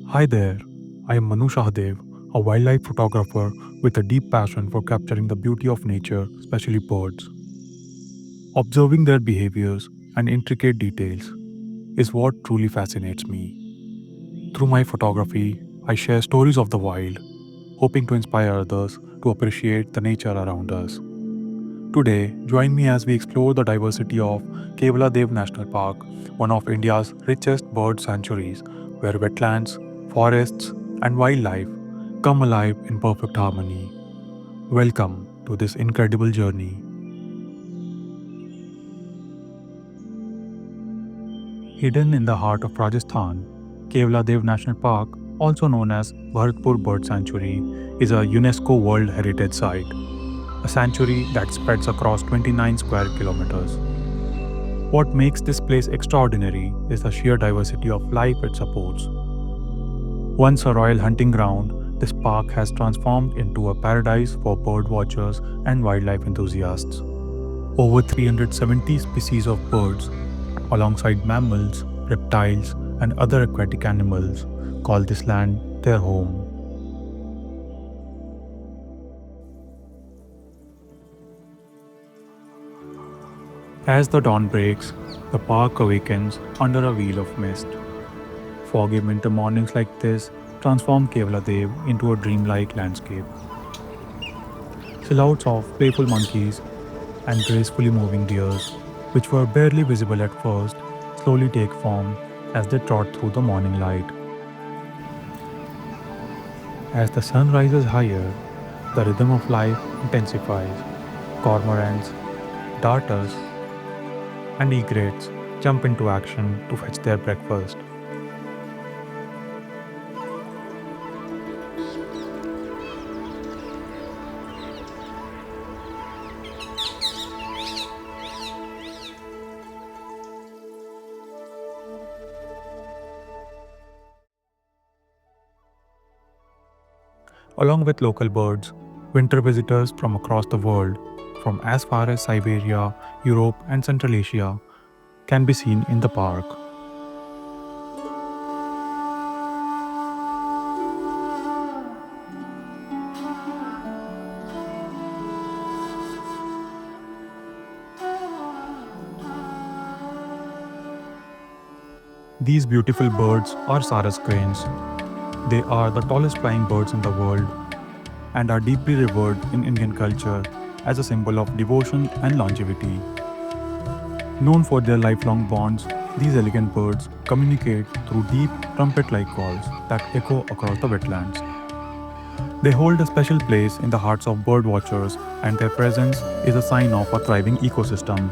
Hi there, I am Manu Shahdev, a wildlife photographer with a deep passion for capturing the beauty of nature, especially birds. Observing their behaviors and intricate details is what truly fascinates me. Through my photography, I share stories of the wild, hoping to inspire others to appreciate the nature around us. Today, join me as we explore the diversity of Keoladeo National Park, one of India's richest bird sanctuaries, where wetlands, forests, and wildlife come alive in perfect harmony. Welcome to this incredible journey. Hidden in the heart of Rajasthan, Keoladeo National Park, also known as Bharatpur Bird Sanctuary, is a UNESCO World Heritage Site, a sanctuary that spreads across 29 square kilometers. What makes this place extraordinary is the sheer diversity of life it supports. Once a royal hunting ground, this park has transformed into a paradise for bird watchers and wildlife enthusiasts. Over 370 species of birds, alongside mammals, reptiles, and other aquatic animals, call this land their home. As the dawn breaks, the park awakens under a veil of mist. Foggy winter mornings like this transform Kevladev into a dreamlike landscape. Silhouettes of playful monkeys and gracefully moving deers, which were barely visible at first, slowly take form as they trot through the morning light. As the sun rises higher, the rhythm of life intensifies. Cormorants, darters, and egrets jump into action to fetch their breakfast. Along with local birds, winter visitors from across the world, from as far as Siberia, Europe, and Central Asia, can be seen in the park. These beautiful birds are Sarus Cranes. They are the tallest flying birds in the world and are deeply revered in Indian culture as a symbol of devotion and longevity. Known for their lifelong bonds, these elegant birds communicate through deep trumpet like calls that echo across the wetlands. They hold a special place in the hearts of bird watchers, and their presence is a sign of a thriving ecosystem.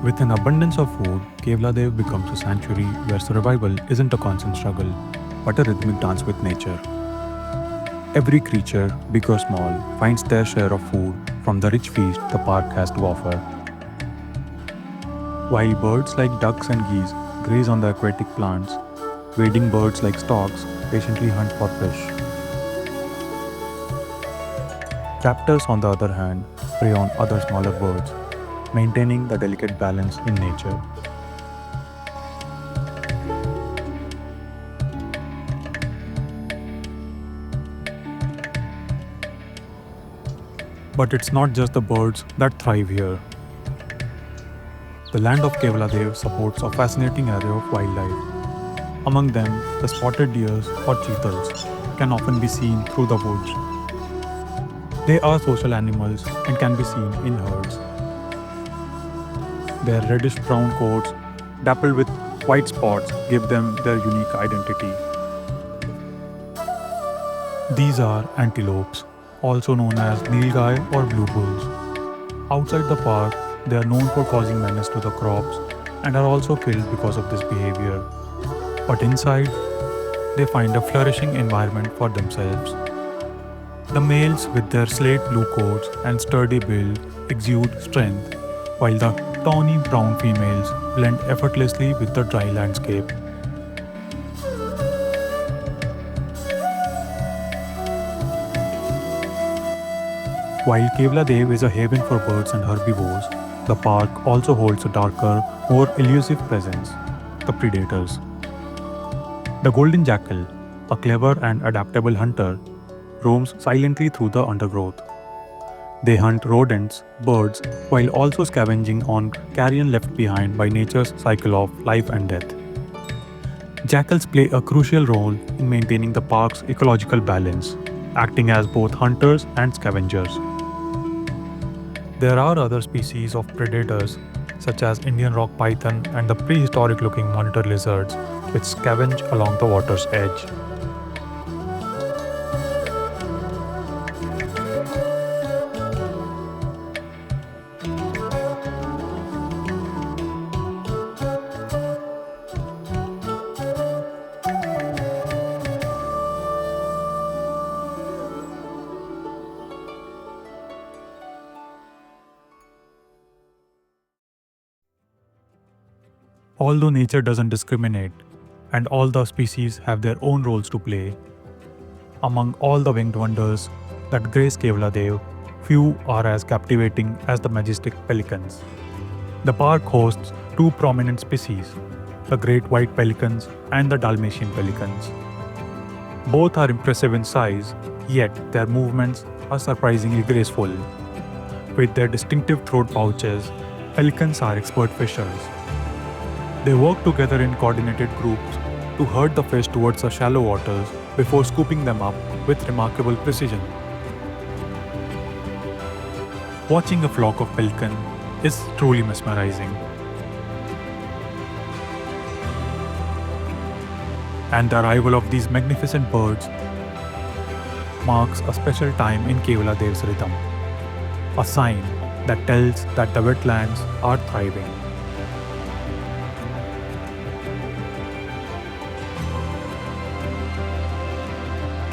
With an abundance of food, Kevladev becomes a sanctuary where survival isn't a constant struggle, but a rhythmic dance with nature. Every creature, big or small, finds their share of food from the rich feast the park has to offer. While birds like ducks and geese graze on the aquatic plants, wading birds like storks patiently hunt for fish. Raptors, on the other hand, prey on other smaller birds, maintaining the delicate balance in nature. But it's not just the birds that thrive here. The land of Kevladev supports a fascinating array of wildlife. Among them, the spotted deers or cheetahs can often be seen through the woods. They are social animals and can be seen in herds. Their reddish-brown coats, dappled with white spots, give them their unique identity. These are antelopes, also known as nilgai or blue bulls. Outside the park, they are known for causing menace to the crops and are also killed because of this behavior. But inside, they find a flourishing environment for themselves. The males, with their slate blue coats and sturdy build, exude strength, while the tawny brown females blend effortlessly with the dry landscape. While Keoladeo is a haven for birds and herbivores, the park also holds a darker, more elusive presence: the predators. The golden jackal, a clever and adaptable hunter, roams silently through the undergrowth. They hunt rodents, birds, while also scavenging on carrion left behind by nature's cycle of life and death. Jackals play a crucial role in maintaining the park's ecological balance, acting as both hunters and scavengers. There are other species of predators, such as Indian rock python and the prehistoric looking monitor lizards, which scavenge along the water's edge. Although nature doesn't discriminate, and all the species have their own roles to play, among all the winged wonders that grace Keoladeo, few are as captivating as the majestic pelicans. The park hosts two prominent species, the great white pelicans and the Dalmatian pelicans. Both are impressive in size, yet their movements are surprisingly graceful. With their distinctive throat pouches, pelicans are expert fishers. They work together in coordinated groups to herd the fish towards the shallow waters before scooping them up with remarkable precision. Watching a flock of pelicans is truly mesmerizing. And the arrival of these magnificent birds marks a special time in Keoladeo's rhythm, a sign that tells that the wetlands are thriving.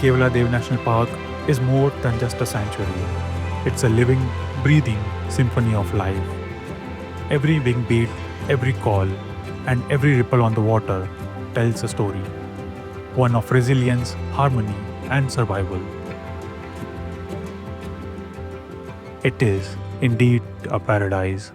Keoladeo National Park is more than just a sanctuary. It's a living, breathing symphony of life. Every wing beat, every call, and every ripple on the water tells a story, one of resilience, harmony, and survival. It is indeed a paradise.